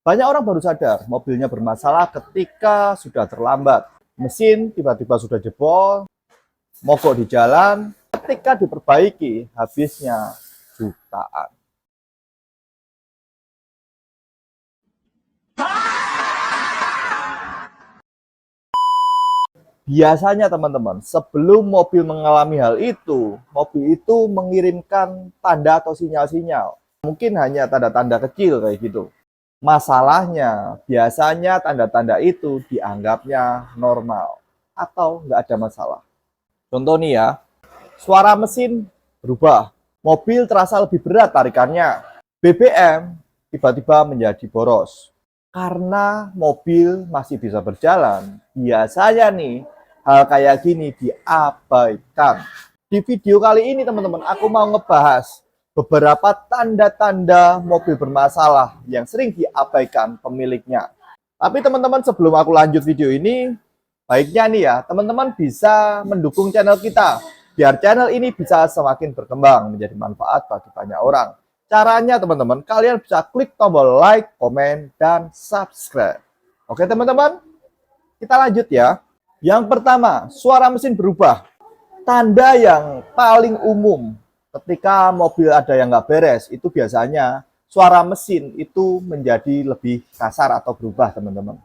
Banyak orang baru sadar mobilnya bermasalah ketika sudah terlambat. Mesin tiba-tiba sudah jebol, mogok di jalan, ketika diperbaiki habisnya jutaan. Biasanya teman-teman, sebelum mobil mengalami hal itu, mobil itu mengirimkan tanda atau sinyal-sinyal. Mungkin hanya tanda-tanda kecil kayak gitu. Masalahnya, biasanya tanda-tanda itu dianggapnya normal atau nggak ada masalah. Contoh nih ya, suara mesin berubah, mobil terasa lebih berat tarikannya, BBM tiba-tiba menjadi boros. Karena mobil masih bisa berjalan, biasanya nih hal kayak gini diabaikan. Di video kali ini teman-teman, aku mau ngebahas beberapa tanda-tanda mobil bermasalah yang sering diabaikan pemiliknya. Tapi teman-teman, sebelum aku lanjut video ini, baiknya nih ya, teman-teman bisa mendukung channel kita biar channel ini bisa semakin berkembang menjadi manfaat bagi banyak orang. Caranya teman-teman, kalian bisa klik tombol like, komen, dan subscribe. Oke teman-teman, kita lanjut ya. Yang pertama, suara mesin berubah. Tanda yang paling umum ketika mobil ada yang nggak beres, itu biasanya suara mesin itu menjadi lebih kasar atau berubah teman-teman.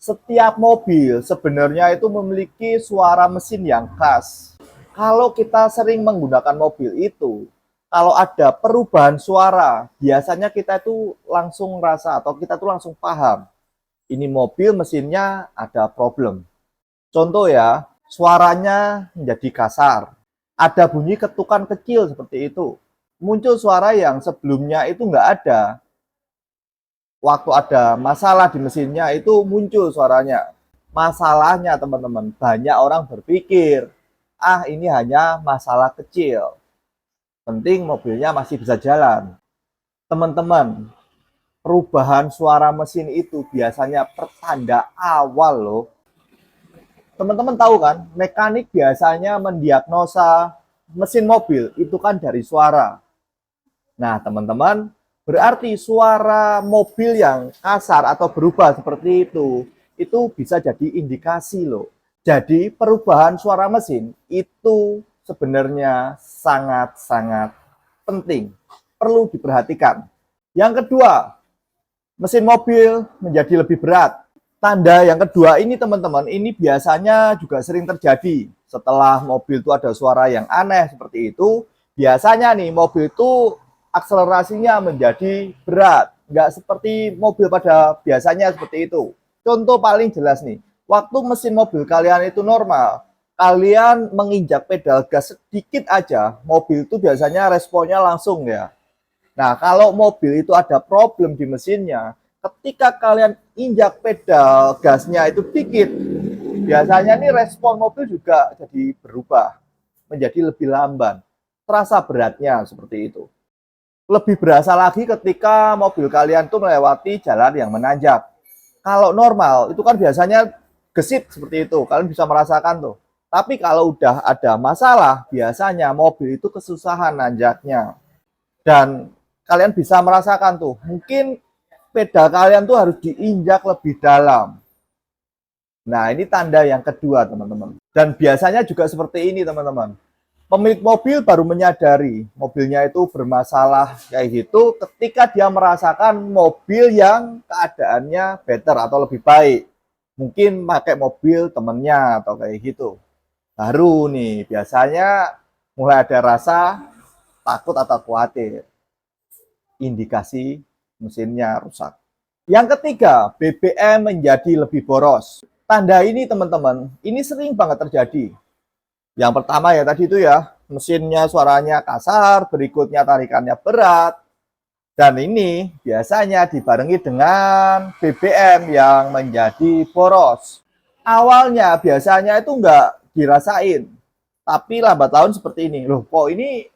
Setiap mobil sebenarnya itu memiliki suara mesin yang khas. Kalau kita sering menggunakan mobil itu, kalau ada perubahan suara, biasanya kita itu langsung rasa atau kita tuh langsung paham. Ini mobil mesinnya ada problem. Contoh ya, suaranya menjadi kasar. Ada bunyi ketukan kecil seperti itu. Muncul suara yang sebelumnya itu nggak ada. Waktu ada masalah di mesinnya itu muncul suaranya. Masalahnya teman-teman, banyak orang berpikir, ah ini hanya masalah kecil. Penting mobilnya masih bisa jalan. Teman-teman, perubahan suara mesin itu biasanya pertanda awal loh. Teman-teman tahu kan, mekanik biasanya mendiagnosa mesin mobil itu kan dari suara. Nah teman-teman, berarti suara mobil yang kasar atau berubah seperti itu bisa jadi indikasi loh. Jadi perubahan suara mesin itu sebenarnya sangat-sangat penting, perlu diperhatikan. Yang kedua, mesin mobil menjadi lebih berat. Tanda yang kedua ini teman-teman, ini biasanya juga sering terjadi setelah mobil itu ada suara yang aneh seperti itu. Biasanya nih mobil itu akselerasinya menjadi berat, nggak seperti mobil pada biasanya seperti itu. Contoh paling jelas nih, waktu mesin mobil kalian itu normal, kalian menginjak pedal gas sedikit aja, mobil itu biasanya responnya langsung ya. Nah, kalau mobil itu ada problem di mesinnya, ketika kalian injak pedal gasnya itu dikit, biasanya nih respon mobil juga jadi berubah, menjadi lebih lamban. Terasa beratnya seperti itu. Lebih berasa lagi ketika mobil kalian tuh melewati jalan yang menanjak. Kalau normal, itu kan biasanya gesit seperti itu, kalian bisa merasakan tuh. Tapi kalau udah ada masalah, biasanya mobil itu kesusahan nanjaknya. Dan kalian bisa merasakan tuh, mungkin pedal kalian tuh harus diinjak lebih dalam. Nah, ini tanda yang kedua, teman-teman. Dan biasanya juga seperti ini, teman-teman. Pemilik mobil baru menyadari mobilnya itu bermasalah kayak gitu ketika dia merasakan mobil yang keadaannya better atau lebih baik. Mungkin pakai mobil temennya atau kayak gitu. Baru nih, biasanya mulai ada rasa takut atau khawatir. Indikasi mesinnya rusak. Yang ketiga, BBM menjadi lebih boros. Tanda ini teman-teman, ini sering banget terjadi. Yang pertama ya tadi itu ya, mesinnya suaranya kasar, berikutnya tarikannya berat. Dan ini biasanya dibarengi dengan BBM yang menjadi boros. Awalnya biasanya itu enggak dirasain, tapi lambat laun seperti ini. Loh kok ini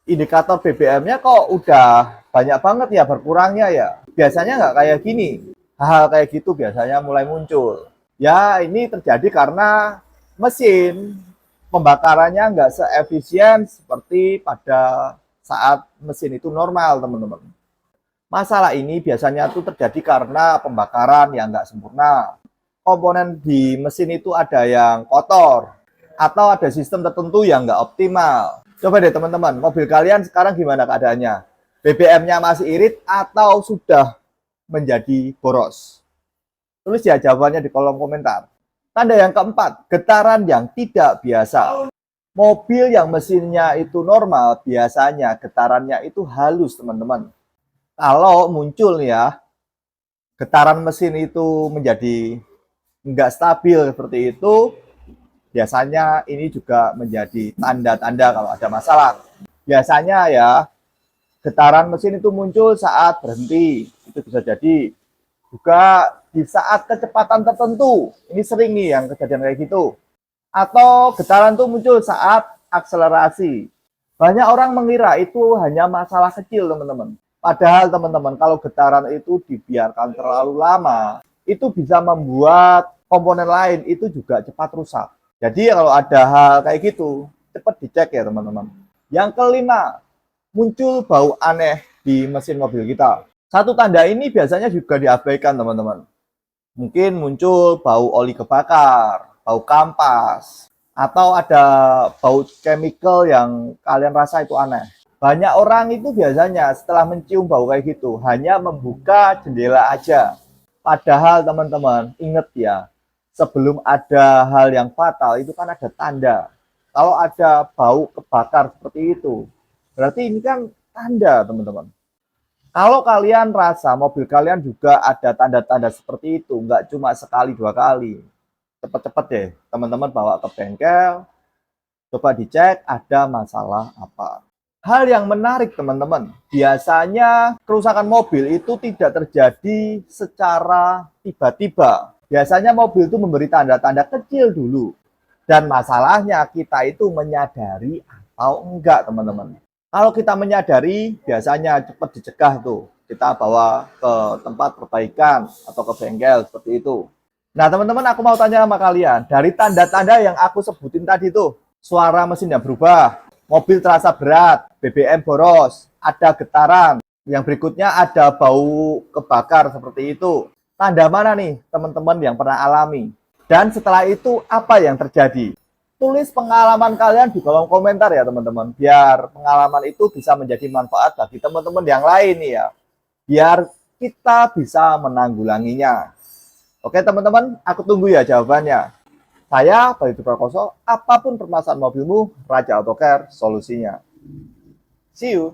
indikator BBM-nya kok udah banyak banget ya berkurangnya ya. Biasanya nggak kayak gini. Hal-hal kayak gitu biasanya mulai muncul. Ya, ini terjadi karena mesin pembakarannya nggak seefisien seperti pada saat mesin itu normal, teman-teman. Masalah ini biasanya tuh terjadi karena pembakaran yang nggak sempurna. Komponen di mesin itu ada yang kotor, atau ada sistem tertentu yang nggak optimal. Coba deh teman-teman, mobil kalian sekarang gimana keadaannya? BBM-nya masih irit atau sudah menjadi boros? Tulis ya jawabannya di kolom komentar. Tanda yang keempat, getaran yang tidak biasa. Mobil yang mesinnya itu normal, biasanya getarannya itu halus, teman-teman. Kalau muncul ya, getaran mesin itu menjadi nggak stabil seperti itu, biasanya ini juga menjadi tanda-tanda kalau ada masalah. Biasanya ya, getaran mesin itu muncul saat berhenti, itu bisa jadi. Juga di saat kecepatan tertentu, ini sering nih yang kejadian kayak gitu. Atau getaran itu muncul saat akselerasi. Banyak orang mengira itu hanya masalah kecil, teman-teman. Padahal, teman-teman, kalau getaran itu dibiarkan terlalu lama, itu bisa membuat komponen lain itu juga cepat rusak. Jadi, kalau ada hal kayak gitu, cepat dicek ya, teman-teman. Yang kelima, muncul bau aneh di mesin mobil kita. Satu tanda ini biasanya juga diabaikan, teman-teman. Mungkin muncul bau oli kebakar, bau kampas, atau ada bau chemical yang kalian rasa itu aneh. Banyak orang itu biasanya setelah mencium bau kayak gitu hanya membuka jendela aja. Padahal teman-teman ingat ya, sebelum ada hal yang fatal itu kan ada tanda. Kalau ada bau kebakar seperti itu, berarti ini kan tanda, teman-teman. Kalau kalian rasa mobil kalian juga ada tanda-tanda seperti itu, nggak cuma sekali dua kali, cepet-cepet deh teman-teman bawa ke bengkel, coba dicek ada masalah apa. Hal yang menarik teman-teman, biasanya kerusakan mobil itu tidak terjadi secara tiba-tiba. Biasanya mobil itu memberi tanda-tanda kecil dulu. Dan masalahnya kita itu menyadari atau enggak, teman-teman. Kalau kita menyadari, biasanya cepat dicegah tuh. Kita bawa ke tempat perbaikan atau ke bengkel seperti itu. Nah, teman-teman, aku mau tanya sama kalian. Dari tanda-tanda yang aku sebutin tadi tuh, suara mesin yang berubah, mobil terasa berat, BBM boros, ada getaran. Yang berikutnya ada bau kebakar seperti itu. Tanda mana nih, teman-teman yang pernah alami? Dan setelah itu, apa yang terjadi? Tulis pengalaman kalian di kolom komentar ya teman-teman, biar pengalaman itu bisa menjadi manfaat bagi teman-teman yang lain nih ya, biar kita bisa menanggulanginya. Oke teman-teman, aku tunggu ya jawabannya. Saya Bayu Prakoso, apapun permasalahan mobilmu, Raja Autocare solusinya. See you.